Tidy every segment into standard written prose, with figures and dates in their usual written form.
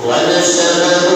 حسنة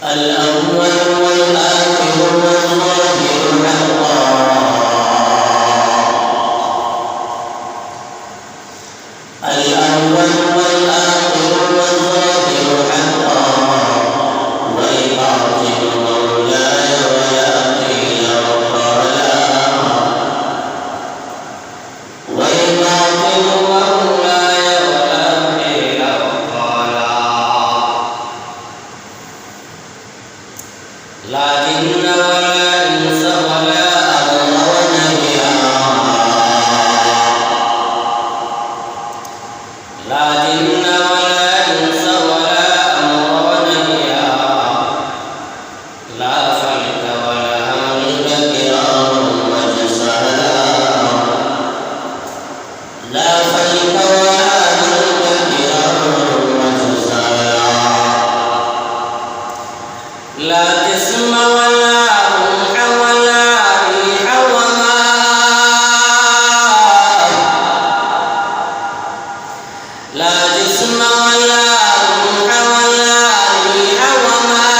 الأول والآخر والظاهر حقا الأول والآخر والظاهر حقا والباطن مولاي ولا قيل وقالا والباطن مولاي ولا قيل وقالا لكن ولا إنس ولا أمر ونهيا لكن ولا إنس ولا أمر ونهيا لا فلك ولا ملك كرام وجسدا لا فلك ولا ملك كرام وجسدا لا جسم ولا روح ولا ريح وما لا جسم ولا روح ولا ريح وما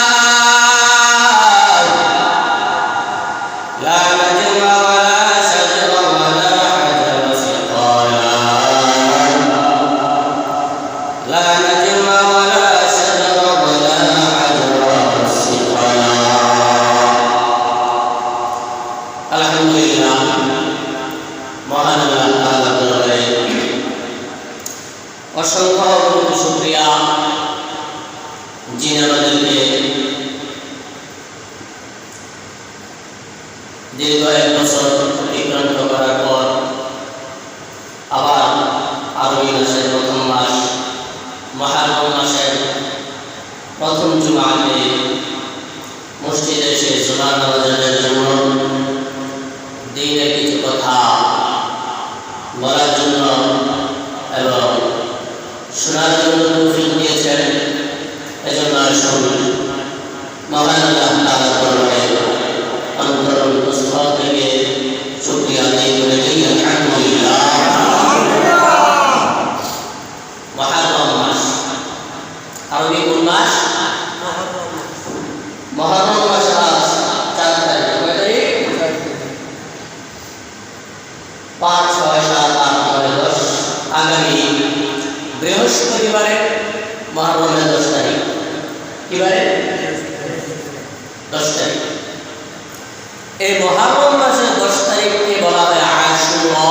لا نجم ولا شجر ولا حجر سقايا لا نجم ولا شجر ولا حجر سقايا الحمد لله মহান আল্লাহ দরবারে অসংখ্য শুকরিয়া যিনি আমাদেরকে দীর্ঘ 1 বছর অতিক্রান্ত করার পর আবার আরবি মাসের প্রথম মাস মুহররম মাসের প্রথম জুমাতে মসজিদে এসে জুমার নামাজের জন্য দ্বীনের কিছু কথা বলার জন্য এবং শোনার জন্য তৌফিক দিয়েছেন এজন্য আসুন মহান আল্লাহ তাআলার দরবারে অন্তরস্থল থেকে শুকরিয়া আদায় করে নেই আলহামদুলিল্লাহ মুহররম মাস আরবি কোন মাস মুহররম মাস আজ 4 তারিখ কয় তারিখ 5 6 7 8 9 10 আগামী বৃহস্পতিবারে মুহররমের 10 তারিখ কি বারে 10 তারিখ এই মুহররম মাসের 10 তারিখকে বলা হয় আশুরা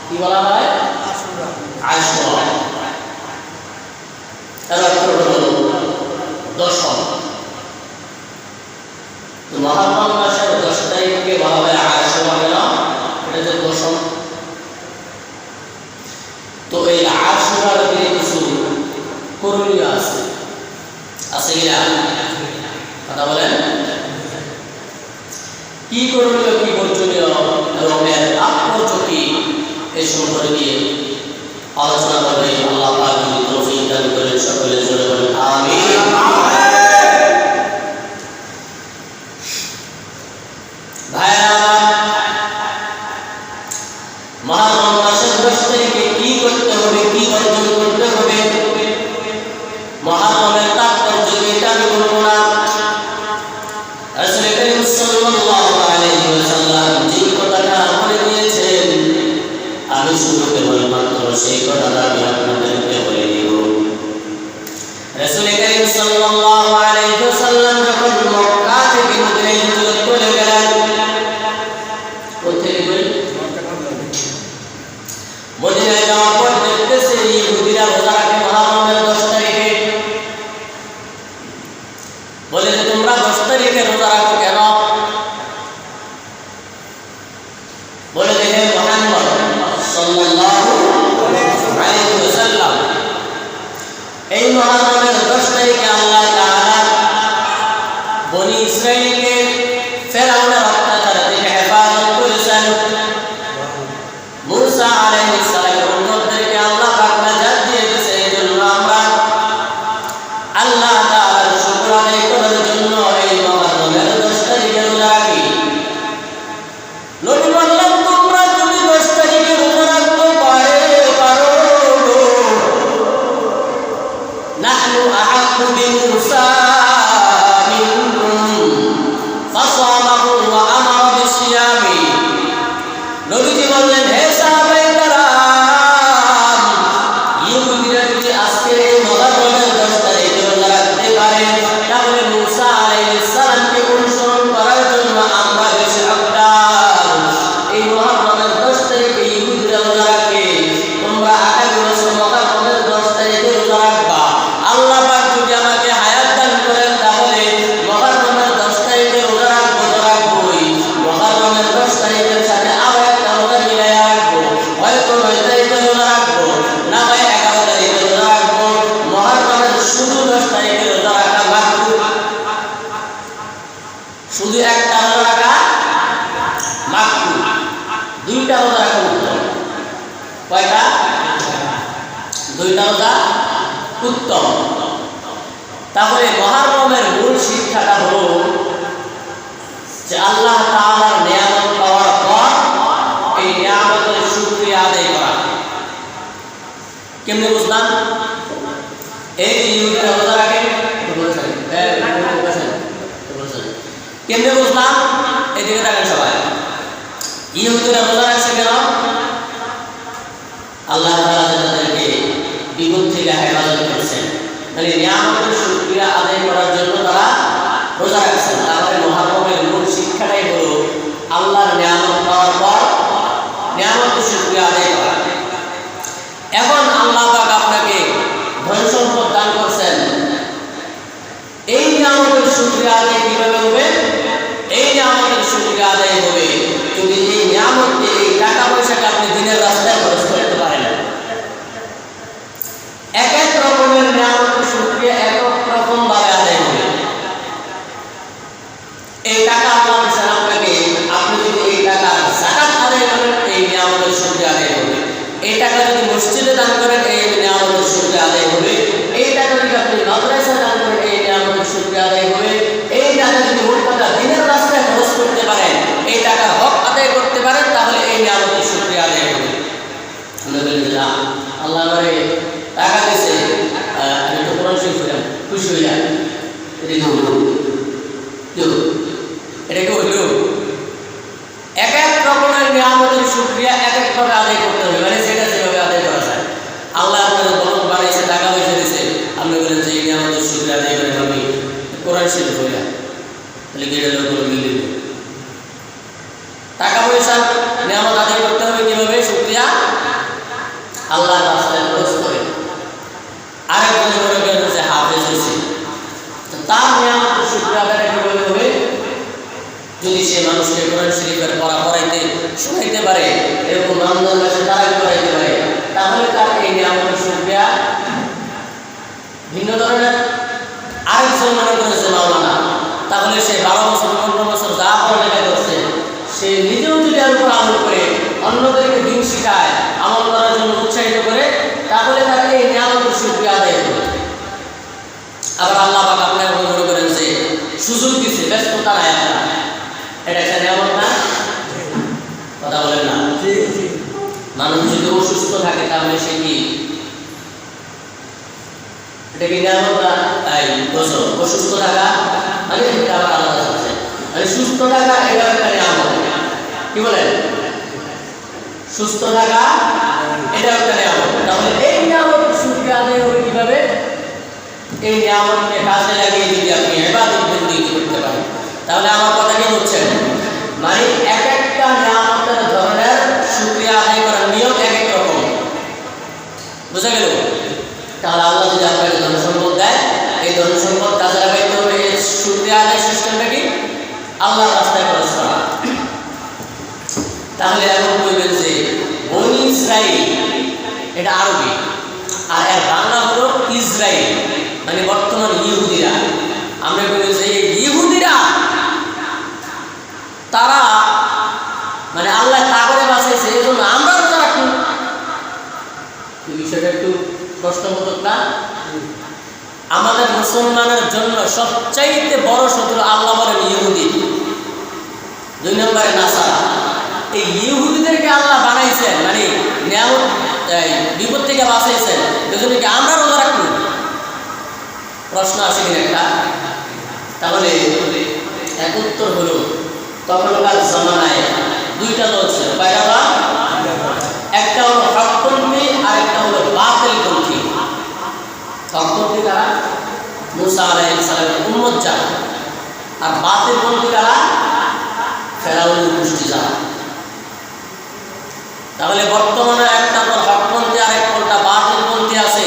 কি বলা হয় আশুরা এর অর্থ হলো দশম তো মুহররম মাসের 10 তারিখকে বলা হয় আশুরা কেন এটা যে দশম তো এই আশুরার দিনে কিছু করণীয় আছে কিনা কথা বলেন কি করণীয় কি বর্জনীয় এবং এর তাৎপর্য কি এই সম্পর্কে আলোচনা করবে আল্লাহ পাক যদি তৌফিক দান করেন সকলে জোরে বলেন আমিন ভাইরা মুহররম মাসের 10 তারিখে কি করতে হবে কি অর্জন করতে হবে মুহররমের তাৎপর্য এটা আমি বলবো না রাসূল করিম সাল্লাল্লাহু আলাইহি ওয়াসাল্লাম যে কথাটা বলে দিয়েছেন আমি শুধু কেবলমাত্র সেই কথাটা আমি আপনাদেরকে বলে দিব রাসূল করিম সাল্লাল্লাহু আলাইহি ওয়াসাল্লাম যখন মক্কা থেকে মদিনায় হিজরত করে গেলেন কোথায় গেলেন মদিনায় যাওয়ার পর দেখতেছে ইহুদিরা রোজা রাখে মুহররমের 10 তারিখে বলে যে তোমরা 10 তারিখে রোজা রাখো কেন বলে যে হে মুহাম্মদ সাল্লাল্লাহু আলাইহি ওয়াসাল্লাম এই মুহররমের 10 তারিখে আল্লাহ তাআলা বনি ইসরাঈলকে ফেরাউনের অত্যাচার থেকে হেফাজত করেছেন মুসা আলাইহিস সালামের উম্মতদেরকে আল্লাহ পাক নাজাত দিয়ে দিয়েছে এজন্য আমরা আল্লাহ তাআলার শুকর আদায় করার জন্য এই মুহররমের 10 তারিখে রোজা রাখি নবী বললেন তোমরা যদি 10 তারিখে রোজা রাখতে পারো নাহনু আহাক্কু বিমুসা তাহলে মুসা আলাইহিস সালামকে অনুসরণ করার জন্য আমরা বেশি হকদার। এই মুহররমের 10 তারিখে ইহুদিরা রোজা রাখে, তোমরা আগামী বছর মুহররমের 10 তারিখে রোজা রাখবা। আল্লাহ পাক যদি আমাকে হায়াত দান করেন তাহলে মুহররমের 10 তারিখে রোজা রাখবোই। মুহররমের 10 তারিখের সাথে আরো একটা রোজা মিলাইয়া রাখবো, হয়তো 9 তারিখে রোজা রাখবো, না হয় 11 তারিখে রোজা রাখবো। মুহররমের শুধু 10 তারিখে রোজা রাখা মাকরুহ, শুধু একটা রোজা রাখা মাকরুহ, দুইটা রোজা রাখা উত্তম। কয়টা? দুইটা রোজা উত্তম। তাহলে মুহররমের মূল শিক্ষাটা হলো যে আল্লাহ তাআলার নিয়ামত পাওয়ার পর এই নিয়ামতের শুকরিয়া আদায় করা। কেমনে বুঝলাম? এই যে ইহুদিরা রোজা রাখে, কেমনে বুঝলাম? এদিকে দেখেন সবাই, ইহুদিরা রোজা রাখছে কেন? আল্লাহ তাআলা তাদেরকে বিপদ থেকে হেফাজত করেছেন, মানে নিয়ামতের শুকরিয়া আদায় করার জন্য তারা রোজা রাখছেন। তাহলে মুহররমের মূল শিক্ষাটাই হলো আল্লাহর নিয়ামত পাওয়ার পর নিয়ামতের শুকরিয়া আদায় করা। এখন আল্লাহ পাক আপনাকে ধন সম্পদ দান করছেন, এই নিয়ামতের শুকরিয়া আদায় কিভাবে হবে? এই নিয়ামতের শুকরিয়া আদায় হবে যদি এই নিয়ামতকে, এই টাকা পয়সাকে আপনি দিনের রাস্তায় খরচ করতে পারেন। এক এক রকমের নিয়ামতের শুকরিয়া এক এক রকম ভাবে আদায় হবে। এই টাকা আল্লাহ দিয়েছেন আপনাকে, আপনি যদি এই টাকা যাকাত আদায় করেন এই নিয়ামতের শুকরিয়া আদায় হবে। এই টাকা যদি মসজিদে দান করেন এই নিয়ামতের শুকরিয়া আদায় হবে। এই টাকা যদি আপনি মাদ্রাসায় দান করেন এই নিয়ামতের শুকরিয়া আদায় হবে। এই টাকা যদি মোট কথা দিনের রাস্তায় খরচ করতে পারেন, এই টাকার হক আদায় করতে পারেন, তাহলে এই নিয়ামতের শুকরিয়া আদায় হবে। আল্লাহ আমারে টাকা দিয়েছে, আমি তো কোরআন শরীফ পড়লাম, খুশি হয়ে যায়। এটা কি হইল? এক এক রকমের নিয়ামতের শুকরিয়া এক এক ভাবে আদায় করতে হবে, মানে সেটা যেভাবে আদায় করা যায়। আল্লাহ আপনাদের বড় বাড়াইছে, টাকা পয়সা দিয়েছে, আপনি বলেন যে এই নিয়ামতের শুকরিয়া আদায় করেন আমি কোরআন শরীফ পড়লাম, তাহলে কি এটা লোকগুলো মিলে টাকা পয়সা নিয়ামত আদায় করতে হবে কিভাবে? শুকরিয়া আল্লাহর রাস্তায় খরচ করে। আরেকজন মনে করেন যে হাফেজ হয়েছে, তার নিয়ামতের শুকরিয়া আদায় কিভাবে হবে? যদি সে মানুষকে কোরআন শরীফের পড়া পড়াইতে শোনাইতে পারে, এরকম রমজান মাসে তারাবি পড়াইতে পারে, তাহলে তার এই নিয়ামতের শুকরিয়া ভিন্ন ধরনের। আরেকজন মনে করেছে মাওলানা, তাহলে সে 12 বছর 15 বছর যা পড়ালেখা করছে, সে নিজেও যদি এর উপর আমল করে অন্যদেরকে দিন শিখায়, আমল করার জন্য উৎসাহিত করে, তাহলে তাকে এই নিয়ামতের শুকরিয়া আদায় করবে। আবার আল্লাহ পাক আপনাকে মনে করেন যে সুযোগ দিচ্ছে, ব্যস্ততা নাই আপনার, এটা একটা নিয়ামত না? কথা বলেন না? মানুষ যদি অসুস্থ থাকে তাহলে সে কি, এটা কি নিয়ামত না? অসুস্থ থাকা মানে এটা আবার আলাদা আছে, মানে সুস্থ থাকা এটা একটা নিয়ামত। কি বলেন? সুস্থ থাকা এটা একটা নিয়ামত। তাহলে এই নিয়ামতের শুকরিয়া আদায় হবে কিভাবে? এই নিয়ামতকে কাজে লাগিয়ে যদি আপনি ইবাদত বন্দেগী করতে পারেন, তাহলে আমার কথা কি বলছেন? মানে এক একটা নিয়ামতের ধরনের শুকরিয়া আদায় করার নিয়ম এক এক রকম। বুঝা গেল? তাহলে আল্লাহ যদি আপনাকে ধন সম্পদ দেয়, এই ধন সম্পদ কাজে লাগাইতে হবে। এই শুকরিয়া আদায় সিস্টেমটা কি? আল্লাহর রাস্তায় খরচ করা। তাহলে এখন বলবেন যে বনি ইসরাইল এটা আরবি, আর এর বাংলা হলো ইসরাইল, মানে বর্তমান ইহুদিরা। আমরা বলি যে ইহুদিরা তারা মানে আল্লাহ তাগরে বাঁচাইছে, এই জন্য আমরা রোজা রাখি। এই বিষয়টা একটু কষ্টবোধক না? আমাদের মুসলমানের জন্য সবচাইতে বড় শত্রু আল্লাহ বলেন ইহুদি, 2 নম্বরে নাসারা। এই ইহুদিদেরকে আল্লাহ বানাইছেন, মানে নিয়ামত বিপদ থেকে বাঁচাইছেন, এজন্য কি আমরা রোজা রাখবো? প্রশ্ন আসে কিনা একটা? তাহলে এক উত্তর হলো তখনকার জামানায় 2টা দল ছিল। কয়টা দল? একটা হলো হকপন্থী আর একটা হলো বাতিলপন্থী। হকপন্থী কারা? মুসা আলাইহিস সালামের উম্মত যারা, আর বাতিলপন্থী কারা? ফেরাউনের গোষ্ঠী যারা। তাহলে বর্তমানে একটা হকপন্থী আর একটা বাতিলপন্থী আছে।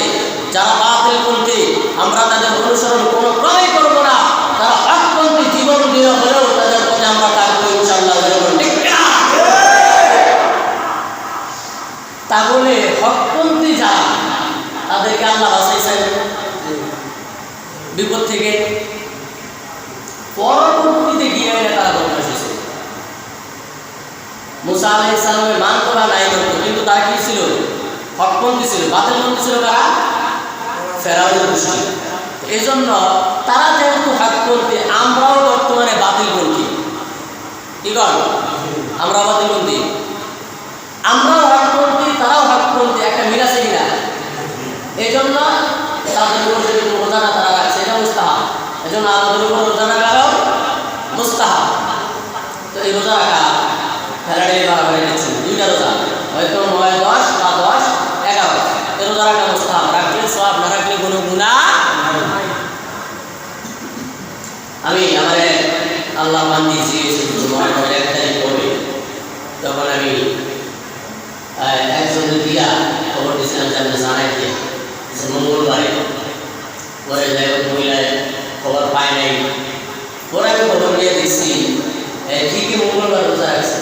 যারা বাতিলপন্থী আমরা তাদের অনুসরণ কোনো ক্রমেই করবো না। যারা হকপন্থী জীবন দিয়ে হলেও তাদের প্রতি আমরা থাকবো ইনশাআল্লাহ। তাহলে হকপন্থী যারা, তাদেরকে আল্লাহ বাঁচাইছেন বিপদ থেকে। পরবর্তীতে গিয়ে তারা বদমাশ হয়েছে। মুসা আলাইহিস সালামের মানতো বা নাই মানতো, কিন্তু তারা কি ছিল? হকপন্থী ছিল। বাতিলপন্থী ছিল কারা? ফেরাউনের গোষ্ঠী। এই জন্য তারা যেহেতু হকপন্থী, আমরাও বর্তমানে বাতিলপন্থী। কি কর? আমরা বাতিলপন্থী, আমরাও হকপন্থী, তারাও হকপন্থী। একটা মিল আছে কিনা? এই জন্য তাদের উপর যদি রোজা না তারা রাখছে, এটা মুস্তাহাব। এই জন্য আমাদের উপর রোজা রাখাও মুস্তাহাব। তো এই রোজা রাখা ফেরাডে বাড়াবাড়ি দিচ্ছেন, দুইটা রোজা, হয়তো ৯, ১০ বা ১০, ১১। এই রোজা রাখা মুস্তাহাব। রাখলে সওয়াব, না রাখলে কোনো গুনাহ। আমি আমার আল্লাহ বান্দি দিয়েছি মহানবীর ১ তারিখ পড়বে, তখন আমি একজনের দিয়া খবর দিয়েছিলাম যে আপনি জানাই দিয়ে মঙ্গলবারে। পরে যাই হোক মহিলায় খবর পায় নাই। পরে আমি খবর নিয়ে দেখছি ঠিকই মঙ্গলবার রোজা রাখছে।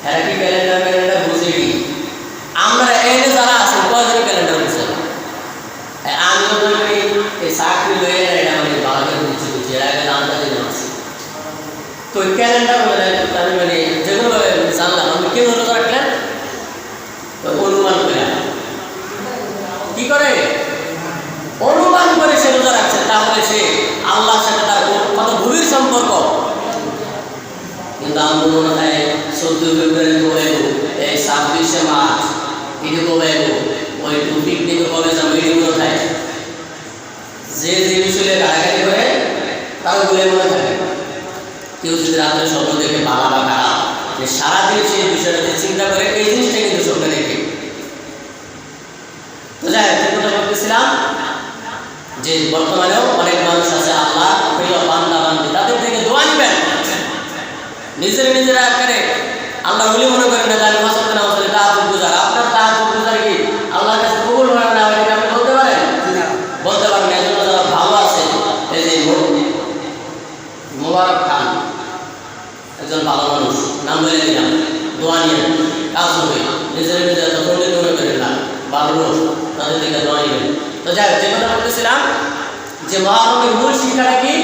এরা কি ক্যালেন্ডার বুঝে কি? আমরা এনে যারা আছেন কয়জন ক্যালেন্ডার বুঝে? আমি তো এই চাকরি লয়ে এটা মানে বাগানের বুঝছি বুঝছি, এর আগে জানতে দিন আছে। তো ওই ক্যালেন্ডার আমি মানে যেগুলো জানলাম, আমি কেন রোজা রাখলেন? অনুমান করে। কি করে? অনুমান করে সে রোজা রাখছে। তাহলে সে আল্লাহর সাথে তার কত গভীর সম্পর্ক। কিন্তু আমার মনে হয় 14 ফেব্রুয়ারি কবে, এই 26শে মার্চ এটি কবে, ওই পিকনিকে কবে যাবো, এটি মনে থাকে। যে বিষয়ে গাড়াগাড়ি করে তার বলে মনে থাকে। কেউ যদি রাত্রে স্বপ্ন দেখে ভালো বা খারাপ, যে সারাদিন সেই বিষয়টাতে চিন্তা করে, এই জিনিসটাই কিন্তু স্বপ্ন দেখে। তো যাই হোক, কথা বলতেছিলাম যে বর্তমানেও অনেক মানুষ আছে আল্লাহ প্রিয় বান্দা বান্দি, তাদের থেকে দোয়া নিবেন। নিজেরা আকারে আল্লাহ বলে মনে করেন না যে আমি মাসাতে না মাসাতে তাহাজ্জুদ গুজার। আপনার তাহাজ্জুদ গুজার কি আল্লাহর কাছে কবুল হয় না, এটা আপনি বলতে পারেন? বলতে পারেন। এই জন্য যারা ভালো আছে, এই যে মোবারক খান একজন ভালো মানুষ, নাম বলে দিলাম, দোয়া নিয়ে কাজ হবে। নিজেরা তো পণ্ডিত মনে করেন না, ভালো লোক, তাদের থেকে দোয়া নিবেন। তো যাই হোক, যে কথা বলতেছিলাম যে মহারমের মূল শিক্ষাটা কি?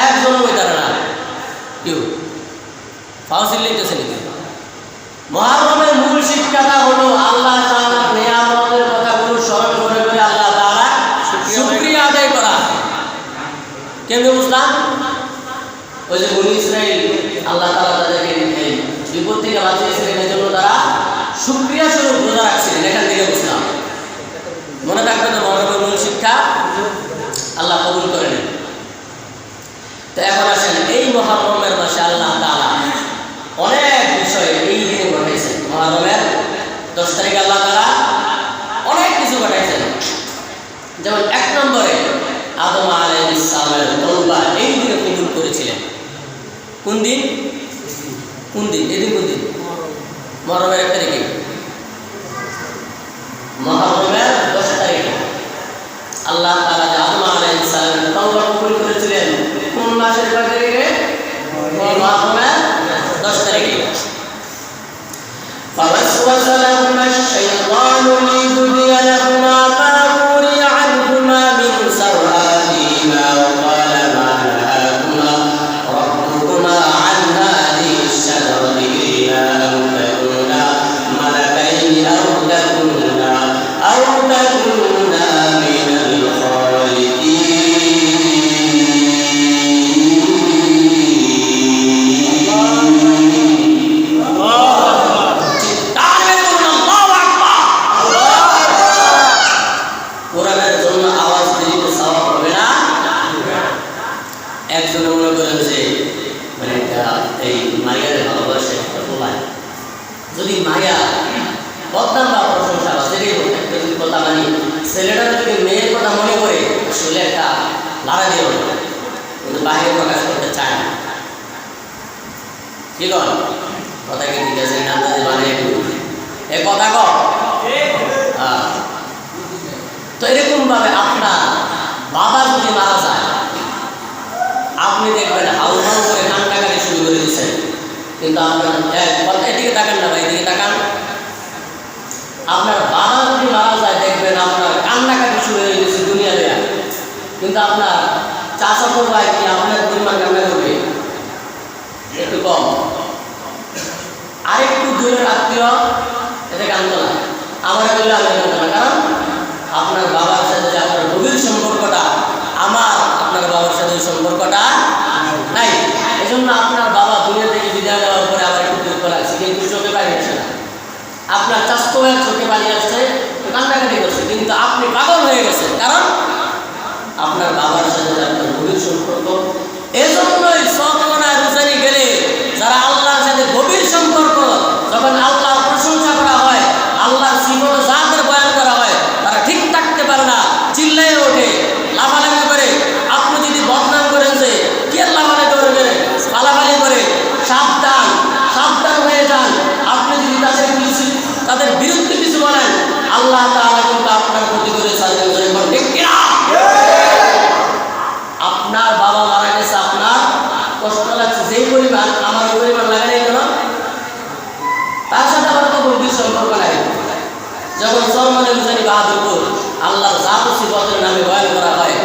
একজন ওই তারা না কেউ ফাউসিল লিখতেছে নাকি? মহারমের মূল শিক্ষাটা হলো আল্লাহ তাআলার নিয়ামতের কথাগুলো স্মরণ করে করে আল্লাহ তাআলা শুকরিয়া আদায় করা। কেমনে বুঝলাম? ওই যে বনী ইসরাইল আল্লাহ তাআলা তাদেরকে বিপদ থেকে বাঁচিয়েছিলেন, এই জন্য তারা শুকরিয়া স্বরূপ রোজা রাখছিলেন। এখান থেকে বুঝলাম। মনে রাখবেন না, মহারমের মূল শিক্ষা আল্লাহ কবুল করে নেন। তো এখন আসেন, এই মহারমের মাসে আল্লাহ তাআলা অনেক বিষয় এই দিনে ঘটাইছেন। মহারমের 10 তারিখে আল্লাহ তাআলা অনেক কিছু ঘটাইছেন। যেমন 1 নম্বরে আদম আলাইহিস সালামের তওবা এই দিনে কবুল করেছিলেন। কোন দিন? এই দিন কোন দিন? মহরমের 1 তারিখে, মহরমের 10 তারিখে আল্লাহ তাআলা আদম আলাইহিস সালামের তওবা কবুল করেছিলেন। কোন মাসের 1 তারিখে? মহরমের 10 তারিখে। فوسوس لهما الشيطان ليبدي لهما ما وري عنهما من سوآتهما وقال ما نهاكما ربكما عن هذه الشجرة إلا أن تكونا ملكين أو تكونا من الخالدين. ছেলেটা যদি মেয়ের কথা মনে করে আসলে একটা লাড়া দিয়ে ওঠে, কিন্তু বাইরে প্রকাশ করতে চায় না। কি কর কথা কি ঠিক আছে না? মানে এ কথা কর। তো এরকম ভাবে আপনার বাবা যদি মারা যায়, আপনি দেখবেন হাউ হাউ করে কান্নাকাটি শুরু করে দিচ্ছেন, কিন্তু আপনার কথা এদিকে তাকান না ভাই, এদিকে তাকান। আপনার বাবা যদি মারা যায় দেখবেন আপনার কান্নাকাটি শুরু হয়ে গেছে দুনিয়া দেয়া, কিন্তু আপনার চাচাতো ভাই কি আপনার পরিমাণ কান্না করবে? একটু কম। আরেকটু দূরের আত্মীয় এতে কান্দো না, আমার বললে আমি কান্দো না, কারণ আপনার বাবার সাথে যে আপনার গভীর সম্পর্কটা আমার আপনার বাবার সাথে সম্পর্কটা নাই। এই জন্য আপনার বাবা দুনিয়া থেকে বিদায় দেওয়ার পরে আবার একটু দুঃখ লাগছে, কিন্তু চোখে পানি আসে না। আপনার চাস্তো ভাইয়ের চোখে পানি আসছে, কান্নাকাটি করছে, কিন্তু আপনি পাগল হয়ে গেছেন, কারণ আপনার বাবার সাথে আপনার গভীর সম্পর্ক। এজন্যই সতনায় রোজানি গেলে যারা আল্লাহর সাথে গভীর সম্পর্ক, যখন আল্লাহর প্রশংসা করা হয়, আল্লাহর সিফত জাতের বয়ান করা হয়, তারা ঠিক থাকতে পারে না, চিল্লায়ে ওঠে, লাফালাফি করে। আপনি যদি বদনাম করেন যে কে লাফালাফি করবে, ফালাফালি করে, সাবধান সাবধান হয়ে যান। আপনি যদি তাদের বিরুদ্ধে কিছু বলেন, আল্লাহ তাআলা কিন্তু আপনার ক্ষতি করে ছাড়বেন। ঠিক কিনা? আপনার বাবা মারা গেছে, আপনার কষ্ট লাগছে যেই পরিমাণ, আমার ওই পরিমাণ লাগে নাই কেন? তার সাথে আমার তো গভীর সম্পর্ক নাই। যখন সলমান হুসাইনি বাহাদুরপুর আল্লাহর জাত ও সিফাতের নামে বয়ান করা হয়,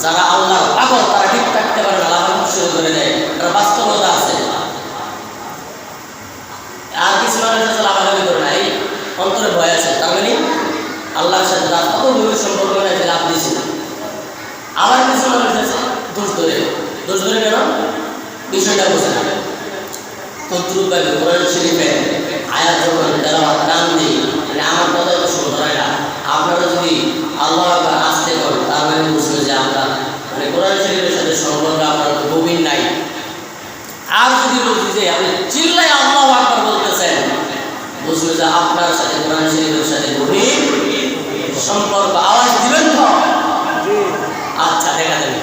যারা আল্লাহর পাগল তারা ঠিক থাকতে পারে না, লাফালাফি শুরু করে দেয়। তার বাস্তবতা আছে। আর কিছু মানুষ আছে লাফালাফি করে না, এই অন্তরে ভয় আছে, তার মানে আল্লাহর সাথে তার কত গভীর সম্পর্ক নাই, লাভ দিয়েছে। আবার কিছু মানুষ আছে দোষ ধরে কেন? বিষয়টা বোঝে না। তদ্রুপভাবে কোরআন শরীফে আয়াত যখন তেলাওয়াত কান দিই, মানে আমার কথা তো শুরু হয় না। আপনারা যদি আল্লাহ আকবার আসতে করেন, তার মানে বুঝবে যে আপনার মানে কোরআন শরীফের সাথে সম্পর্ক আপনার গভীর নাই। আর যদি বলছি যে আপনি চিল্লাই আল্লাহু আকবার বলতেছেন, বুঝবে যে আপনার সাথে কোরআন শরীফের সাথে গভীর সম্পর্ক। আওয়াজ দিবেন তো? আচ্ছা, দেখা যাবে।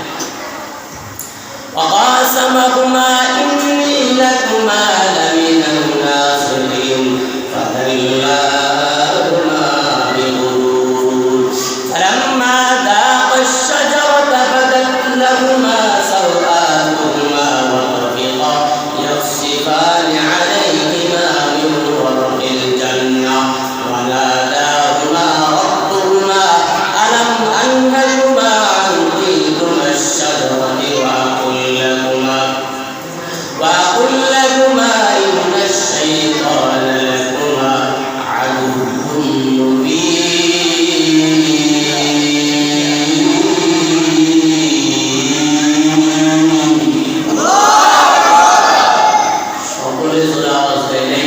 وقاسمهما إني لكما لمن الناصحين فدلاهما بغرور فلما ذاقا الشجرة بدت لهما سوآتهما وطفقا يخصفان عليهما من ورق الجنة وناداهما ربهما ألم أنهكما عن تلكما الشجرة وأقل لكما إن الشيطان لكما عدو مبين। সকলে জোরে আওয়াজ দেয় নাই,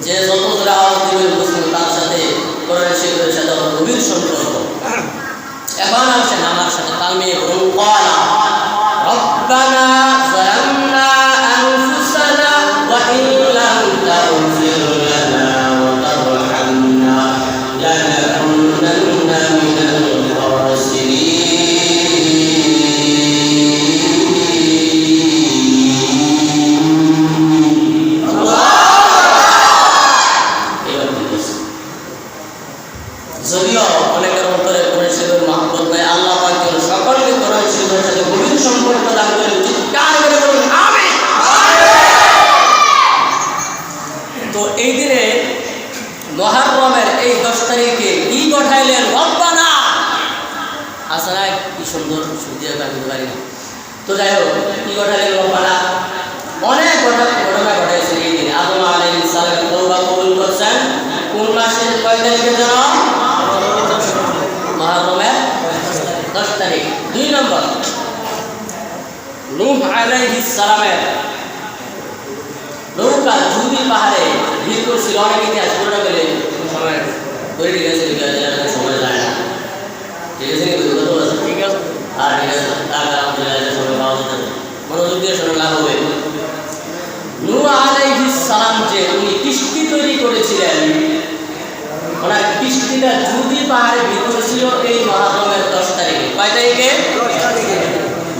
যে যত জোরে আওয়াজ দিবে বুঝবেন তার সাথে কোরআন শরীফের সাথে গভীর সম্পর্ক। এখন আসেন আমার সাথে তাল মিলিয়ে বলুন, ربنا ظلمنا أنفسنا وإن لم تغفر لنا وترحمنا لنكونن من الخاسرين। যদিও অনেকের অন্তরে কোরআন শরীফের মহব্বত নাই, আল্লাহ পাক যেন সকলকে কোরআন শরীফের সাথে গভীর সম্পর্ক দান করে। চিৎকার করে বলুন আমিন। তো এই দিনে মুহররমের এই 10 তারিখে কি ঘটাইলেন রব্বানা? আসলে কি সুন্দর সুবিধা করতে পারি না। তো যাই হোক, কি ঘটাইলেন রব্বানা? অনেক ঘটনা ঘটাইছে এই দিনে। আদম আলাইহিস সালাম তওবা কবুল করছেন কোন মাসের কয় তারিখে যেন? মুহররমের 10 তারিখ। 2 নম্বর, নূহ আলাইহিস সালামের নৌকা জুদি পাহাড়ে ভিড় করছিল। অনেক ইতিহাস পুরোটা গেলে সময় ধরে ঠিক আছে, সময় যায় না। ঠিক আছে, ঠিক আছে, আর ঠিক আছে, আলহামদুলিল্লাহ সময় পাওয়া যাবে, মনোযোগ দিয়ে শোনা লাভ হবে। নূহ আলাইহিস সালাম যে উনি কিস্তি তৈরি করেছিলেন, ওনার বৃষ্টিটা যদি পাহাড়ে ভিতরে ছিল এই মহারমের 10 তারিখে। কয় তারিখে? 10 তারিখে।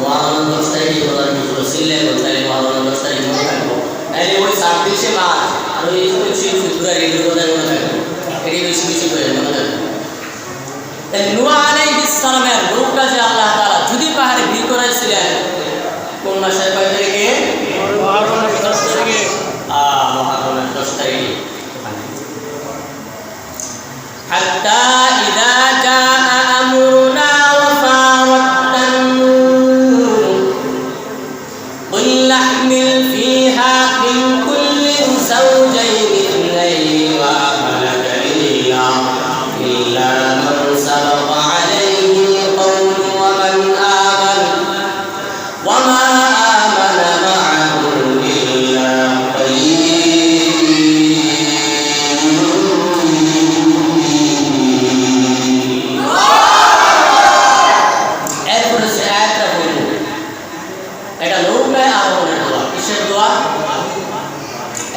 মহারম 10 তারিখে বলার বুঝলো ছিলে তাহলে মহারম 10 তারিখে মনে থাকবো। তাহলে ওই 26শে মার্চ আর ওই 21শে ফেব্রুয়ারি এগুলো কোথায় মনে থাকবো? এটি বেশি বেশি করে মনে থাকবো। তাহলে নূহ আলাইহিস সালামের নৌকা যে আল্লাহ তাআলা যদি পাহাড়ে ভিড় করাইছিলেন কোন মাসের কয় তারিখে? মহারমের 10 তারিখে। মহারমের 10 তারিখে। حتى إذا جاء أمرنا وفارت النور قل نحمل فيها من كل زوجين اثنين وأهلك إلا من سبق عليه القول ومن آمن وما آمن معه إلا قليل.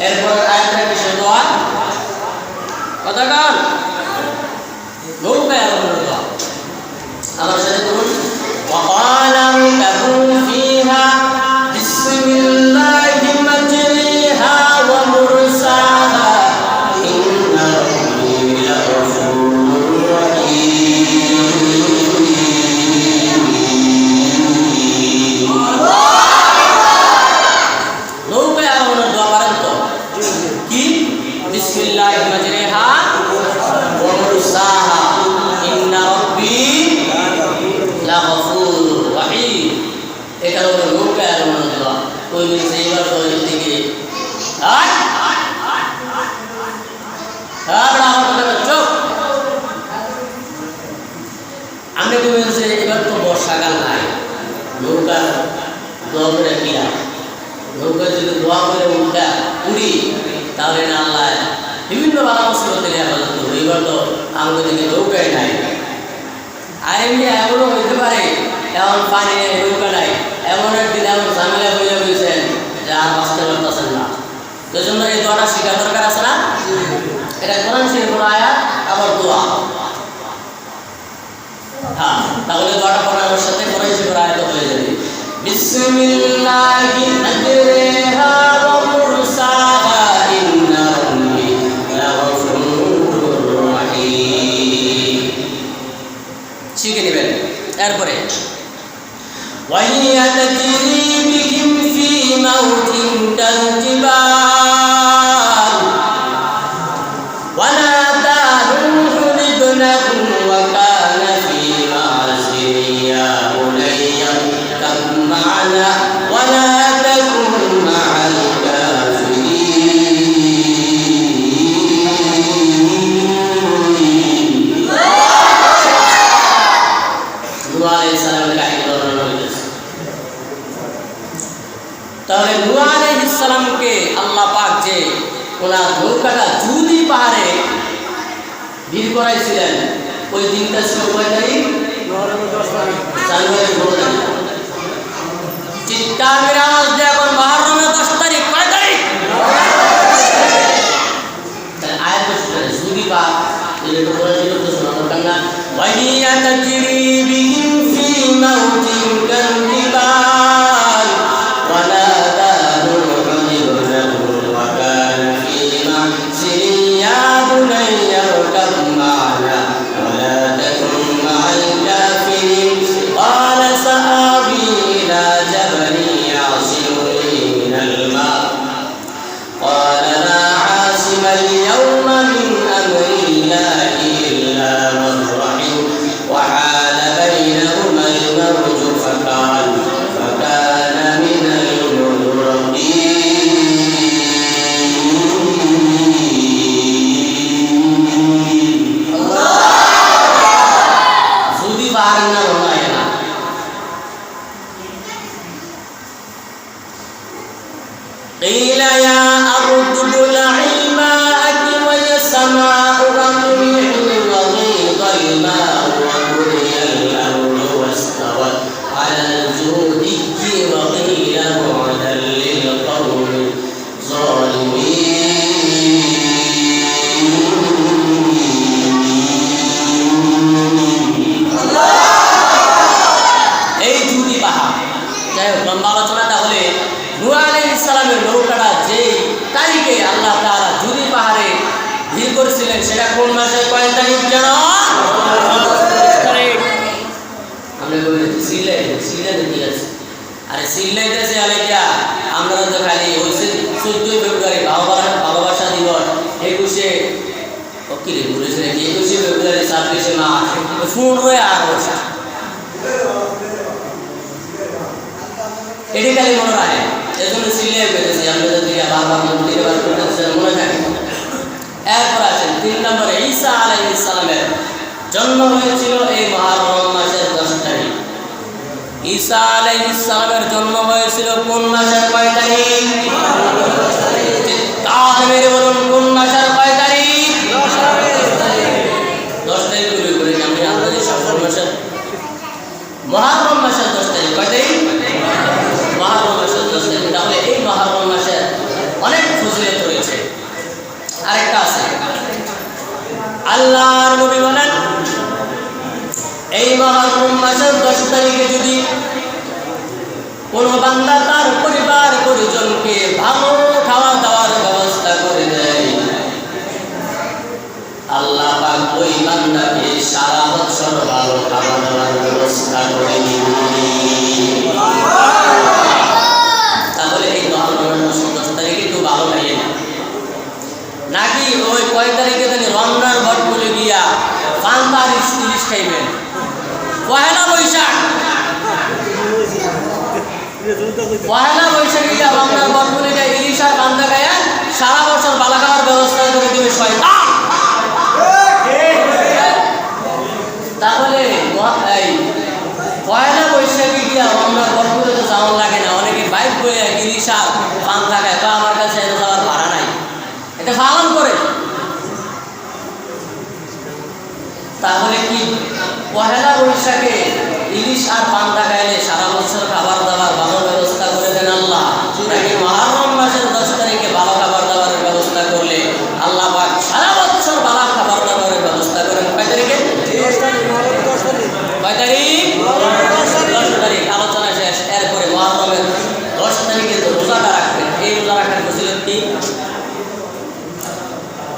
এরপর আয়াতটা কিসের দোয়া? কথা কান নৌকায় আরোহণের দোয়া। আমার সাথে বলুন وقال اركبوا فيها بسم الله مجريها ومرساها إن ربي لغفور رحيم. নৌকায় আরোহণের দোয়া পারেন তো? কি? বিসমিল্লাহি মাজরিহা ওয়া মুরসাহা ইন্না রাব্বি লাগফুরুর রহিম। এটা হলো নৌকায় আরোহণের দোয়া। ওই মিনিট এইবার তো এদিকে আমি তো বলছি এবার তো বর্ষাকাল নাই, নৌকা দোয়া করে কি না? নৌকা যদি দোয়া করে উড়ি তাহলে না আল্লাহ বিভিন্ন বালা মুসিবত থেকে হেফাজত করবে। এবার তো আমাদের দিকে নৌকায় নাই। আর এমনি এমনও হইতে পারে এমন পানি নেই, নৌকা নাই, এমন একদিন এমন ঝামেলা হয়ে গেছেন যে আর বাঁচতে পারতেছেন না। তো জন্য এই দোয়াটা শেখা দরকার আছে না? এটা কোরআন শরীফের কোনো আয়াত আবার দোয়া। হ্যাঁ, তাহলে দোয়াটা পড়ার সাথে কোরআন শরীফের আয়াত হয়ে যাবে। বিসমিল্লাহি মাজরিহা ওয়া মুরসাহা ইন্না রাব্বি লাগফুরুর রহিম। শিখে নেবেন। এরপরে ওয়াহিয়া তাজরি বিহিম ফি মাউজিন কালজিবাল ওয়া নাদা নূহুন ইবনাহু ওয়া কানা ফি মা'সিয়া বুনাইয়া কাম মা'না ওয়া লা তাকুন মা'আল কাফিরিন। নূহ আলাইহিস সালামের কাহিনী বর্ণনা হয়েছে। তাহলে নূহ আলাইহিস সালামকে আল্লাহ পাক যে ওনার নৌকাটা যদি পাহাড়ে ভিড় করাইছিলেন ওই দিনটা ছিল কয় তারিখ? মহারমের 10 তারিখ। জানুয়ারি 16 তারিখ। চিৎকার মেরে আওয়াজ দিয়ে এখন মহারমের 10 তারিখ। কয় তারিখ? আয়াত শুনে যদি বা এটা পড়া ছিল তো শোনা দরকার না। ওয়াহিয়া তাজরি বিহিম ফি মাউজিন কালজিবাল ওয়া নাদা নূহুন ইবনাহু ওয়া কানা ফি মা'সিয়া বুনাইয়া কাম মা'না ওয়া লা তাকুন মা'আল কাফিরিন। قال سآوي إلى جبل يعصمني من الماء قال لا عاصم اليوم من أمر الله إلا من رحم وحال بينهما الموج فكان কিরে পুলিশের কি 21 ফেব্রুয়ারি 26 মার্চ 15 আগস্ট এটি খালি মনে রাখে এজন্য সিলিয়ে পেতেছি আমরা যদি বারবার তিনবার করতেছি মনে থাকে। এরপর আসেন 3 নম্বরে ঈসা আলাইহিস সালামের জন্ম হয়েছিল এই মুহররম মাসের 10 তারিখ। ঈসা আলাইহিস সালামের জন্ম হয়েছিল কোন মাসের কয় তারিখ? তাহলে মেরে বলুন কোন মাসের কয় তারিখ? 10 তারিখ করে আমি আপনাদের সফর মাসের মুহররম মাসের 10 তারিখ কয় তারিখ? মুহররম মাসের 10 তারিখ। তাহলে এই মুহররম মাসের অনেক ফজিলত রয়েছে। আরেকটা আছে আল্লাহর নবী বলেন এই মুহররম মাসের 10 তারিখে যদি কোন বান্দা তার পরিবার পরিজনকে ভালো খাওয়া দাওয়ার ব্যবস্থা করে দেয় আল্লাহ পাক ওই বান্দাকে সারা বছর ভালো খাওয়া দাওয়ার ব্যবস্থা করে দিবেন। তাহলে এই মুহররম মাসের 10 তারিখে তো ভালো লাগে নাকি ওই কয় তারিখে জানি রমজান ভট বলে গিয়া পান্তা ইলিশ খাইবেন? পয়লা বৈশাখ গিয়া রমজান ভট বলে গিয়া ইলিশ আর পান্তা খাইয়া সারা বছর বালা খাওয়ার ব্যবস্থা করে দিবে শয়তান। তাহলে এই পয়লা বৈশাখে গিয়া রমজান ভট বলে তো যাওয়ার লাগে না, অনেকে বাইক বইয়া ইলিশ আর পান্তা খায়, তো আমার কাছে এটা যাওয়ার ভাড়া নাই, এটা পালন করে। তাহলে কি পহেলা বৈশাখে ইলিশ আর পান্তা খাইলে সারা বছর খাবার দাবার ভালো ব্যবস্থা করে দেন আল্লাহ? নাকি মুহররম মাসের 10 তারিখে ভালো খাবার দাবারের ব্যবস্থা করলে আল্লাহ পাক সারা বছর ভালো খাবার দাবারের ব্যবস্থা করেন? কয় তারিখে? কয় তারিখ? 10 তারিখ। আলোচনা শেষ। এরপরে মুহররমের 10 তারিখে রোজাটা রাখবেন। এই রোজা রাখার ফজিলত কি?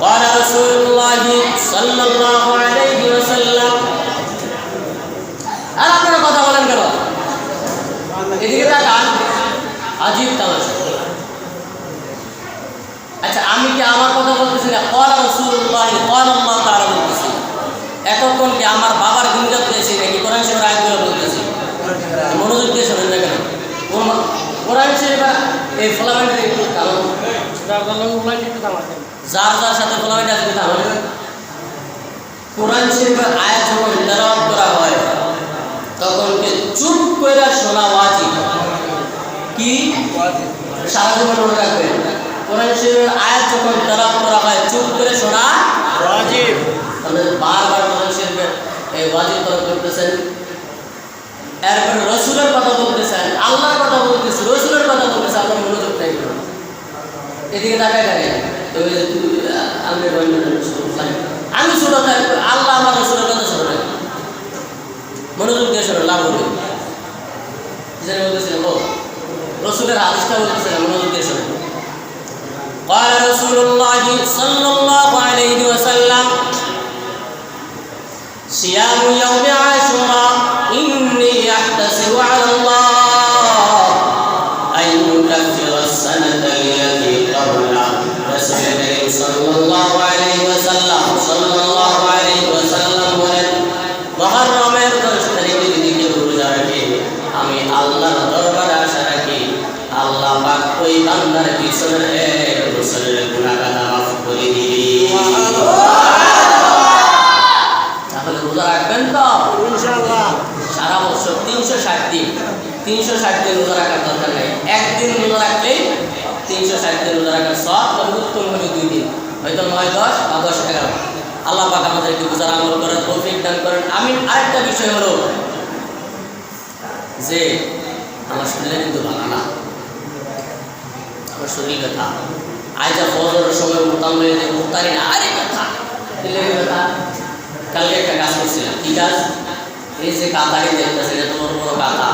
قال رسول الله صلى الله عليه وسلم আর আপনারা কথা বলেন কেন? এদিকে তাকান, আজীব তামাশা। আচ্ছা আমি কি আমার কথা বলতেছি না? قال رسول الله قال الله تعالى বলতেছি। এতক্ষণ কি আমার বাবার গুঞ্জত দিয়েছি নাকি কোরআন শরীফের আয়াতগুলো বলতেছি? মনোযোগ দিয়ে শোনেন না কেন? কোরআন শরীফের এই ফলাফলটা একটু কারণ যার যার সাথে ফলাফল আছে তাহলে কোরআন শরীফের আয়াত যখন তেলাওয়াত করা হয় তখন কে চুপ করে শোনা ওয়াজিব। কি সারা জীবন মনে রাখবেন, কোরআন শরীফের আয়াত যখন তেলাওয়াত করা হয় চুপ করে শোনা ওয়াজিব। তাহলে বারবার কোরআন শরীফের এই ওয়াজিব তরক করতেছেন, এরপর রসুলের কথা বলতেছেন, আল্লাহর কথা বলতেছেন, রসুলের কথা বলতেছেন, আপনার মনোযোগ নাই। এদিকে তাকায় থাকে আমি ছোট আল্লাহ আমার রসুলের কথা ছোট নাকি? মনোযোগ দিয়ে শোনো, লাভ হবে। বলতেছিলাম ও রসুলের হাদিসটা বলতেছিলাম, মনোযোগ দিয়ে শোনো। قال رسول الله صلى الله عليه وسلم صيام يوم عاشوراء إني أحتسب على الله أن يكفر السنة التي قبله رسول الله صلى الله عليه وسلم বলেন মুহররমের 10 তারিখে যদি কেউ রোজা রাখে আমি আল্লাহর দরবারে আশা রাখি আল্লাহ পাক ওই বান্দার পিছনের এক বছরের গুনাহগার মাফ করে দিবেন। তাহলে রোজা রাখবেন তো ইনশাআল্লাহ সারা বছর 360 দিন। 360 দিন রোজা রাখার দরকার নাই, একদিন রোজা রাখলেই 360 দিন রোজা রাখার সওয়াব। তবে উত্তম হলো 2 দিন, হয়তো 9, 10 বা 10, 11। আল্লাহ পাক আমাদেরকে বুঝার আমল করার তৌফিক দান করেন, আমিন। আরেকটা বিষয় হলো যে আমার শরীরে কিন্তু ভালো না, আমার শরীর ব্যথা। আইজা ফজরের সময় উঠতাম যে উঠতারি না, আরে ব্যথা দিলে ব্যথা। কালকে একটা কাজ করছিলাম, কি কাজ? এই যে কাতারি দেখতেছেন এত বড় বড় কাতা,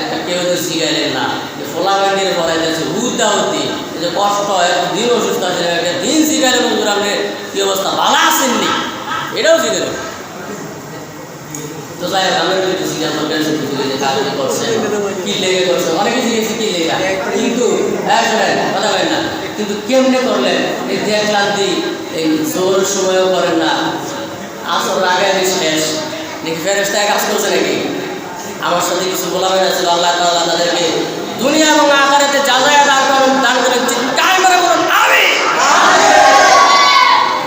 একটা কেউ তো শিখাইলেন না যে ফোলা ব্যান্ডের পরে যাচ্ছে হুদা হতি, এই যে কষ্ট একদিন অসুস্থ আছে একটা দিন শিখাইলে মজুর আপনি কি অবস্থা ভালো আসেননি, এটাও শিখে তো তো যাই হোক আমরা যদি জিজ্ঞাসা করছেন যে কাজ করছেন কি লেগে করছেন অনেকে জিজ্ঞেস কি লেগা কিন্তু শোনেন কথা বলেন না কিন্তু কেমনে করলেন এই যে ক্লান্তি এই জোর সময়ও করেন না আসর আগে আমি শেষ নাকি ফেরেশতায় কাজ করছে নাকি আমার সাথে কিছু বলা হয়ে ছিল আল্লাহ তাআলা তাদেরকে দুনিয়া এবং আখিরাতে জাযায় দান করেন চিৎকার করে বলুন আমিন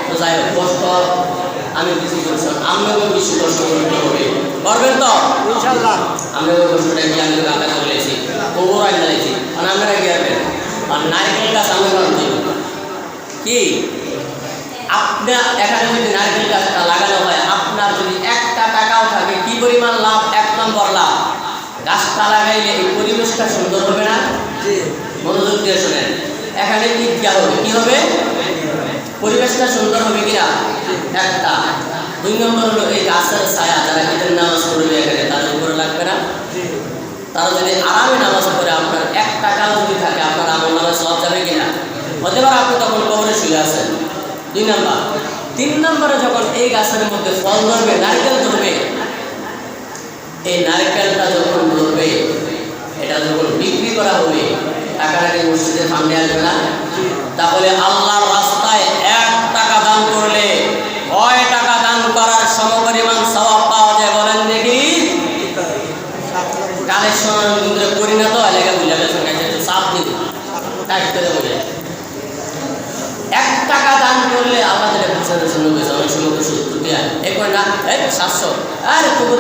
তো যাই হোক কষ্ট আমি কিছু করছি আমরাও বেশি কষ্ট করতে হবে পারবেন তো ইনশাআল্লাহ আমরা ওই কষ্টটা কি আমি আলাদা করে লেছি ওর আইনা লেছি আর আমরা কি করবেন আর নারকেল গাছ আমরা করতে কি আপনার এখানে যদি নারকেল গাছটা লাগানো হয় আপনার যদি একটা টাকাও থাকে কি পরিমাণ লাভ 1 নম্বর লাভ গাছটা লাগাইলে এই পরিবেশটা সুন্দর হবে না জি মনোযোগ দিয়ে শুনেন এখানে কি হবে পরিবেশটা সুন্দর হবে কিনা একটা 2 নম্বর হলো এই গাছের ছায়া যারা ঈদের নামাজ পড়বে এখানে তাদের উপরে লাগবে না তারা যদি আরামে নামাজ পড়ে আপনার 1 টাকাও যদি থাকে আপনার আমল নামাজ সব যাবে কিনা হতে পারে আপনি তখন কবরে শুয়ে আছেন 2 নম্বর 3 নম্বরে যখন এই গাছের মধ্যে ফল ধরবে নারকেল ধরবে এই নারকেলটা যখন ধরবে এটা যখন বিক্রি করা হবে টাকাটাকে মসজিদের সামনে আসবে না তাহলে আল্লাহর রাস্তায় 1 টাকা দান করলে কয় টাকা দান করার সমপরিমাণ সওয়াব পাওয়া যায় বলেন দেখি কালেকশন কিন্তু করি না তো এলাকা বুঝে গেছে একটু চাপ দিন টাইট করে বলে 1 টাকা দান করলে আল্লাহ যেটা বুঝানোর জন্য বলছে অনেক সময় 70 টাকা এই কয় না এই 700 আরে তোর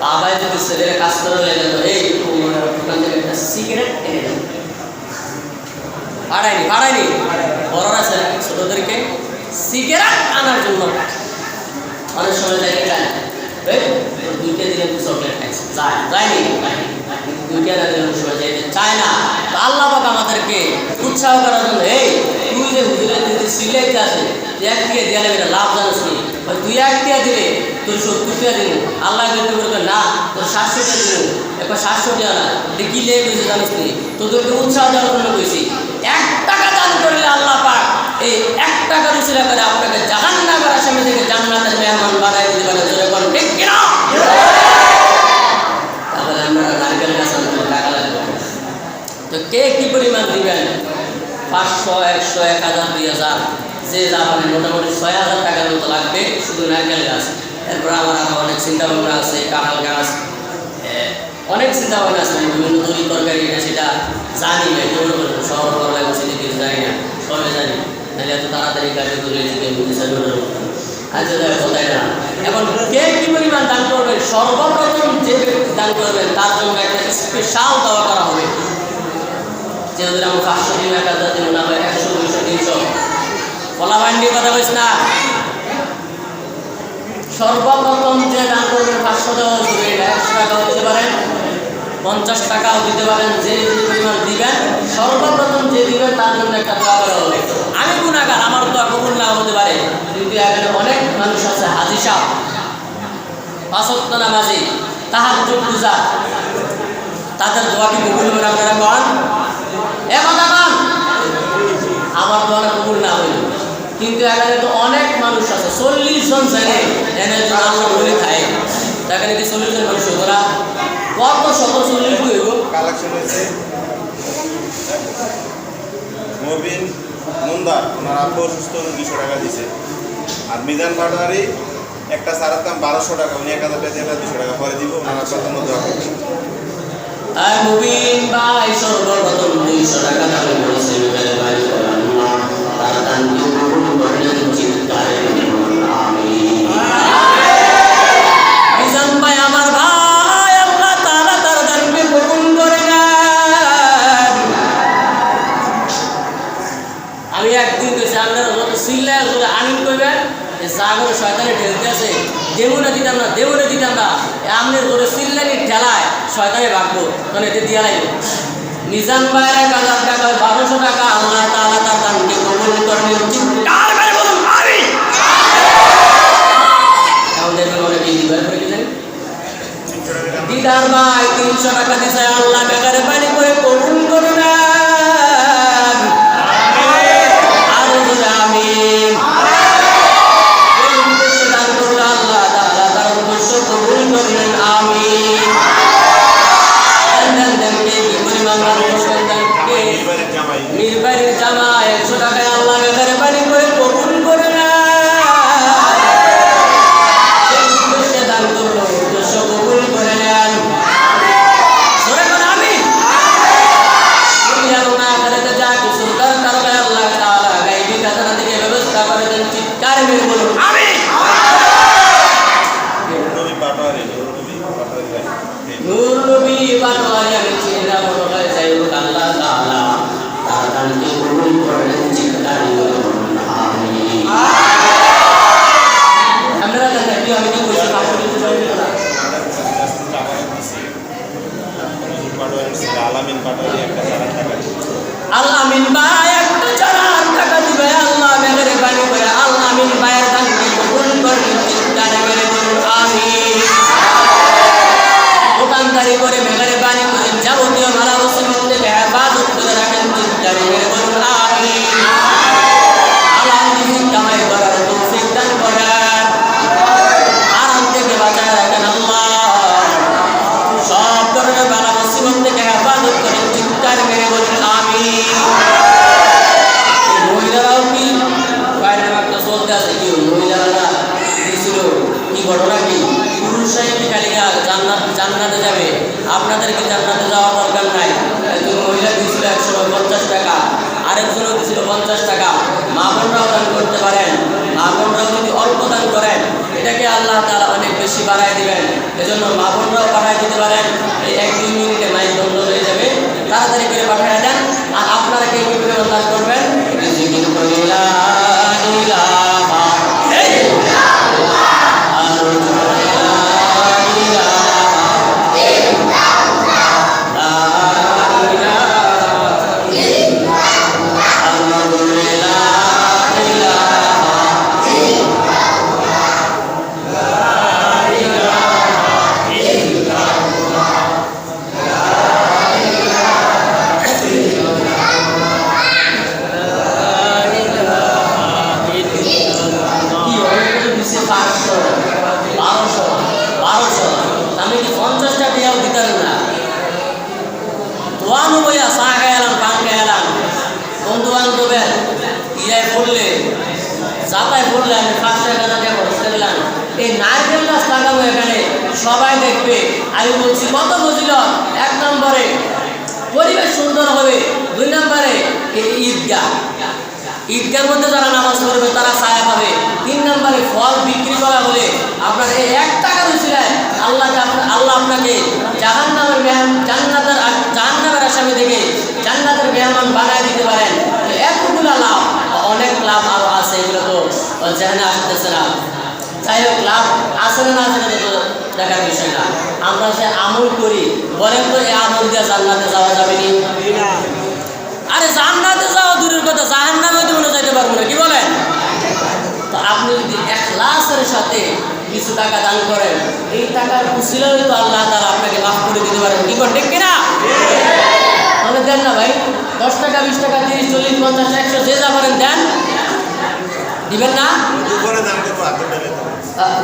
বাবাই যদি ছেলের কাজ করে লেগে তো এই দোকান থেকে একটা সিগারেট এনে দেন ভাড়াইনি বড়রা ছেলে ছোটদেরকে সিগারেট আনার জন্য অনেক সময় যায় এটা দুইটা দিলে চকলেট খাইছে যায়নি দুইটা না দিলে সময় যাইতে চায় না আল্লাহ পাক আমাদেরকে উৎসাহ করার জন্য এই তুই যে হুজুরের যদি সিলাইতে আসে 1 দিয়ে দেওয়া লাগবে লাভ জানিস নি ওই 2 দিয়ে দিলে তোর 70 টাকা দিন আল্লাহ কিন্তু বলবে না তোর 700 টাকা দিন একবার 700 টাকা না কি লেগে গেছে জানিস নি তোদেরকে উৎসাহ দেওয়ার জন্য কইছি 1 টাকা দান করলে আল্লাহ পাক এই 1 টাকার উসিলা করে আপনাকে জাহান্নামের আসামি থেকে জান্নাতের মেহমান বানাই দিতে পারে জোরে বলেন ঠিক কি না তাহলে আমরা নারকেল গাছ আনতে টাকা লাগবে তো কে কি পরিমাণ দিবেন 500 100 1000 2000 যে যা মানে মোটামুটি 6000 টাকার মতো লাগবে শুধু নারকেল গাছ এরপর আমার আরো অনেক চিন্তা ভাবনা আছে কাঁঠাল গাছ অনেক চিন্তা ভাবনা আছে বিভিন্ন তরকারি সেটা জানি না কেউ শহর করা লাগছে কিছু জানি না সবাই জানি নাহলে এত তাড়াতাড়ি কাজে করে আচ্ছা কোথায় না এখন কে কি পরিমাণ দান করবেন সর্বপ্রথম যে ব্যক্তি দান করবেন তার জন্য একটা স্পেশাল দেওয়া করা হবে যেহেতু আমরা 500 দিন 1000 দিন না হয় 100 200 300 ফলা বান্ডি কথা বলিস না সর্বপ্রথম যে দান করবেন 500 দেওয়া হবে 100 টাকাও দিতে পারেন 50 টাকাও দিতে পারেন যে পরিমাণ দিবেন সর্বপ্রথম যে দিবেন তার জন্য একটা দোয়া করা হবে আমি গুনাহগার আমার দোয়া কবুল না হতে পারে কিন্তু এখানে অনেক মানুষ আছে হাজী সাহেব 5 ওয়াক্ত নামাজি তাহাজ্জুদ গুজার তাদের দোয়া কি কবুল হবে আপনারা কোন কথা কোন আমার দোয়া কবুল না হইল কিন্তু এখানে তো অনেক মানুষ আছে 40 জন জানে এনে তো আল্লাহ বলে থাকে এখানে কি 40 জন মানুষ ওরা কত শত 40 হইব কালেকশন হয়েছে মুবিন মুন্দার ওনার আব্বু অসুস্থ 200 টাকা দিয়েছে আর মিজান পাটোয়ারি একটা সারার দাম 1200 টাকা উনি 1000 টাকা দিয়ে 200 টাকা পরে দিব ওনার কথা মতো রাখবেন আর মুবিন ভাই সর্বপ্রথম 200 টাকা দান করেছে মেরে ভাই আল্লাহ তার দান কবুল করেন চিৎকারে আমিন মিজান ভাই আমার ভাই আল্লাহ তাআলা তার দানকে কবুল করে নেন আমি একদিন কইছি আপনারা যত সিল্লা করে আমিন কইবেন এই জাগর শয়তানে ঠেলতে আছে দেবুনে দিতাম না আমনের জোরে সিল্লানি ঠেলায় শয়তানে ভাগবো তখন এতে দিয়া লাগবে মিজান ভাইয়ের 1000 টাকা 1200 টাকা আল্লাহ তাআলা তার দানকে কবুল করেন চিৎকার করে বলুন আমিন আমাদের মনে কি দিবার করে দেন দিদার ভাই 300 টাকা দিছে আল্লাহ বেকারে পানি করে কবুল করুন আমিন আর বলে আমিন এই উদ্দেশ্যে দান করলে আল্লাহ তাআলা তার উদ্দেশ্য কবুল করেন কি আমি কি বলছি কাপড় দিতে চাইছি না আলামিন পাটোয়ারি একটা 4 টাকা আল্লাহ আমিন ভাই একটা 4 টাকা দিবে আল্লাহ মেহেরবানি করে আল্লাহ আমিন ভাইয়ের দানকে কবুল করুন চিন্তারে মেরে বলুন আমিন দোকানদারি করে মেহেরবানি করে যাবতীয় মালা মুসিবত থেকে হেফাজত করে রাখেন চিন্তারে মেরে বলুন আমিন আল্লাহ দিন কামাই করার তৌফিক দান করেন আরাম থেকে বাঁচায় রাখেন আল্লাহ সব ধরনের বালা মুসিবত থেকে হেফাজত করেন চিন্তারে মেরে বলুন আমিন মহিলারাও কি বাইরে একটা চলতে আছে কি মহিলারা দিয়েছিল কি ঘটনা কি পুরুষরাই কি খালি জান্নাতে যাবে আপনাদেরকে জান্নাতে যাওয়ার দরকার নাই একজন মহিলা দিয়েছিল 150 টাকা আরেকজনও দিয়েছিল 50 টাকা মা বোনরাও দান করতে পারেন মা বোনরাও যদি অল্প দান করেন এটাকে আল্লাহ তাআলা অনেক বেশি বাড়ায় দিবেন এজন্য মা বোনরাও পাঠায় দিতে পারেন এই 1-2 মিনিটে মাইক বন্ধ হয়ে যাবে তাড়াতাড়ি করে পাঠিয়ে দেন আর আপনারা কে কি করে দান করবেন জিকির করে লা ইলাহা ইল্লাল্লাহ সবাই দেখবে আমি বলছি কত ফজিলত 1 নম্বরে পরিবেশ সুন্দর হবে 2 নম্বরে ঈদগার মধ্যে যারা নামাজ পড়বে তারা ছায়া পাবে 3 নম্বরে ফল বিক্রি করা হলে আপনার এই 1 টাকা দিছিলেন আল্লাহ আপনাকে জান্নাতের আসামি থেকে জান্নাতের মেহমান বানায় দিতে পারেন এতগুলো লাভ অনেক লাভ আরো আছে এগুলো তো জানা আসতেছে না যাই হোক লাভ আসলে না আসলে তো দেখার বিষয় না আমরা যে আমল করি বলেন তো এই আমল দিয়ে জান্নাতে যাওয়া যাবে না আরে জান্নাতে যাওয়া দূরের কথা জাহান্নামে তো মনে যাইতে পারবো না কি বলেন তো আপনি যদি ইখলাসের সাথে কিছু টাকা দান করেন এই টাকার উসিলায় তো আল্লাহ তাআলা আপনাকে মাফ করে দিতে পারেন কি বলেন ঠিক কিনা তাহলে দেন না ভাই 10 টাকা 20 টাকা 30 40 50 100 যে যা পারেন দেন দিবেন না উপরে দান করব হাতে পেলে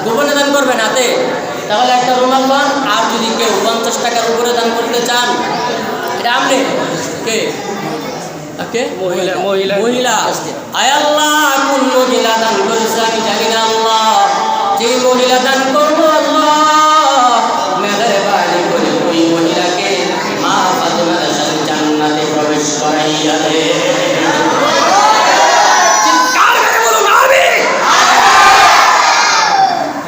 গোপনে দান করবেন হাতে তাহলে একটা রুমাল পান আর যদি কেউ 50 টাকার উপরে দান করতে চান এটা আপনি কে ওকে মহিলা আয় আল্লাহ কোন মহিলা দান করেছে আমি জানি না আল্লাহ যে মহিলা দান করবো আল্লাহ মেহেরবানি করে ওই মহিলাকে মা ফাতেমার সাথে জান্নাতে প্রবেশ করাইয়া দে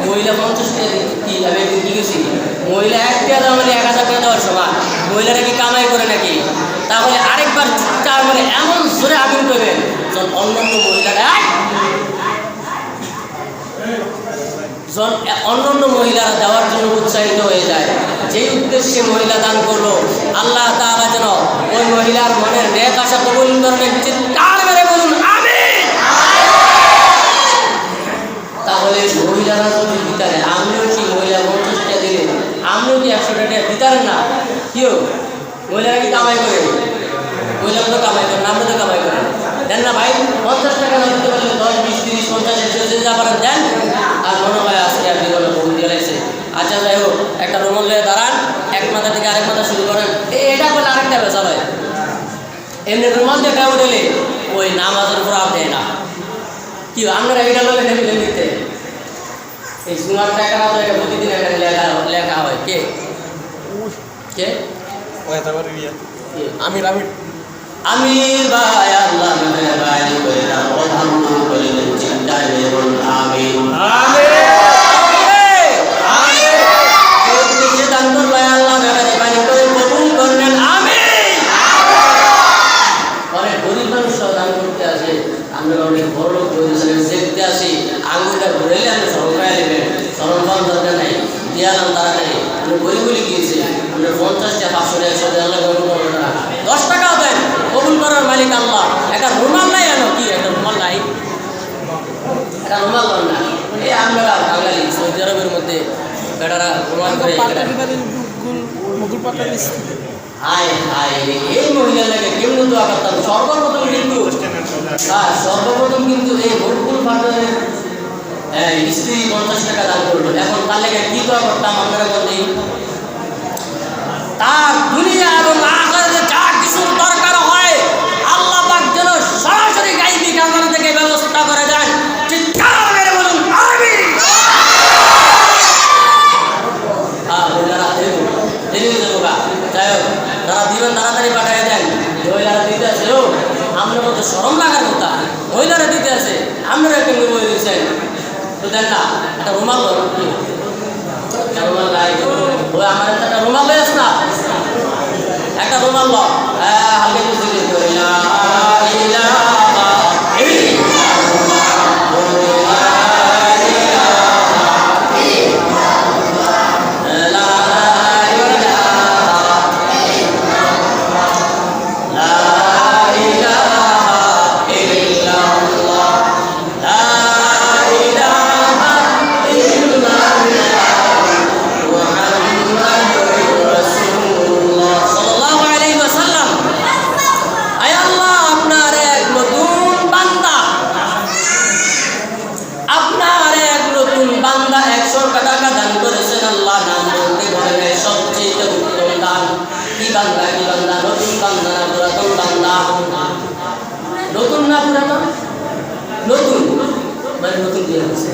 মহিলা 50 টাকা কি আমি একদিন কি গেছি মহিলা 1 টাকা মানে 1000 টাকা দেওয়ার সমান মহিলারা কি কামাই করে নাকি তাহলে আরেকবার চার মানে এমন জোরে আগুন করবেন যখন অন্যান্য মহিলারা দেওয়ার জন্য উৎসাহিত হয়ে যায় যেই উদ্দেশ্যে মহিলা দান করলো আল্লাহ তাআলা যেন ওই মহিলার মনের নেক আশা কবুল করেন চিৎকার মেরে বলুন আমিন তাহলে মহিলারা যদি দিতারে আমিও কি মহিলা 50 টাকা দিলে আমিও কি 100 টাকা দিতারেন না কেউ মহিলারা কি কামাই করে মহিলারা তো কামাই করেন আমরা তো কামাই করেন দেন না ভাই 50 টাকা না দিতে পারলে 10 20 30 50 100 যা পারেন দেন আর মনে হয় আজকে আপনি কোনো ভুল দিয়ে লাগছে আচ্ছা যাই হোক একটা রুমাল নিয়ে দাঁড়ান এক মাথা থেকে আরেক মাথা শুরু করেন এটা করলে আরেকটা বেচা হয় এমনি রুমাল দিয়ে কেউ দিলে ওই নামাজের উপর আপ দেয় না কি আপনারা এটা লোকে নেমে নিতে এই সুমার টাকা না এটা প্রতিদিন এখানে লেখা হয় কে কে আমির ভাই আল্লাহ মেহেরবানি করে দাও অভাবু করে দেন চিন্তায় বলুন আমিন দান করবে আল্লাহ মেহেরবানি করে কবুল করবেন আমিন অনেক গরিব মানুষ দান করতে আসে আমরা অনেক বড় লোক দেখতে আসি আঙুলটা ঘুরেলে আমি সরকার নেবেন 50টা 500 100 আল্লাহ কবুল করবে না। 10 টাকাও দেন, কবুল করার মালিক আল্লাহ। একটা রুমাল নাই এনো কি একটা রুমাল নাই, একটা রুমাল দেন না। এই আমরা বাঙালি সৌদি আরবের মধ্যে বেটারা রুমাল করে মুকুল পাতা হাই হাই এই মহিলা লাগে কেমন দোয়া করতাম। সর্বপ্রথম কিন্তু সর্বপ্রথম কিন্তু এই মুকুল পাতার স্ত্রী 50 টাকা দান করলো। এখন তার লেগে কি দোয়া করতাম আমরা বলি, তার দুনিয়া এবং আখিরাতে যা কিছু দরকার হয় আল্লাহ পাক যেন সরাসরি গায়বী খাজানা থেকে ব্যবস্থা করে দেন। চিৎকার মেরে বলুন আমিন। মহিলারা দেরি হয়ে যাবো গা, যাই হোক যারা দিবেন তাড়াতাড়ি পাঠিয়ে দেন। মহিলারা দিতে আছে ও আপনার মধ্যে শরম লাগার কথা, মহিলারা দিতে আছে আপনারা কেমনি বই দিয়েছেন তো দেন না। একটা রুমাল রুমাল নাই ওই আমার একটা রুমাল লয়ে আস না, একটা রুমাল ল হালকা একটু জিজ্ঞেস করি না নতুন না পুরাতন? নতুন মানে নতুন দিয়ে হচ্ছে।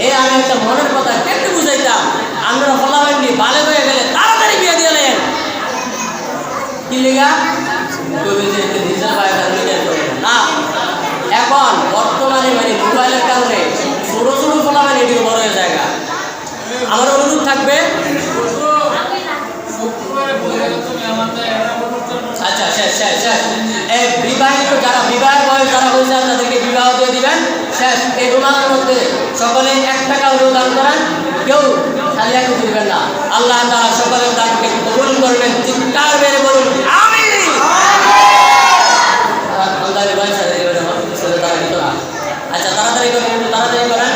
এই আমি একটা মনের কথা কেমনি বুঝাইতাম, আমরা ফলাবান্ডি বালে হয়ে গেলে তাড়াতাড়ি বিয়ে দিয়ে নেন কি লেগা না। এখন বর্তমানে মানে মোবাইলের কারণে ছোট ছোট ফলাবান এটিও বড় হয়ে জায়গা। আমার অনুরোধ থাকবে, আচ্ছা শেষ শেষ শেষ এই বিবাহিত যারা বিবাহের বয়স যারা হয়েছে তাদেরকে বিবাহ দিয়ে দিবেন। শেষ এই রুমালের মধ্যে সকলে 1 টাকা হলেও দান করেন, কেউ খালি একটু দিবেন না। আল্লাহ তাআলা সকলের দানকে কবুল করবেন। চিৎকার মেরে বলুন আমিন। আচ্ছা তাড়াতাড়ি করেন, একটু তাড়াতাড়ি করেন।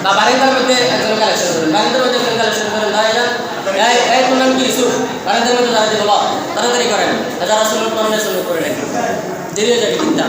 বা বাড়িটার মধ্যে একজন কালেকশন করেন, বাড়িটার মধ্যে একজন কালেকশন করেন। দাঁড়িয়ে যান, এই তোমার নাম কি ইউসুফ? বাড়িটার মধ্যে দাঁড়াতে বলো, তাড়াতাড়ি করেন। যারা সুন্নত করেন সুন্নত করে নেন, দেরি হয়ে যাবে চিন্তা।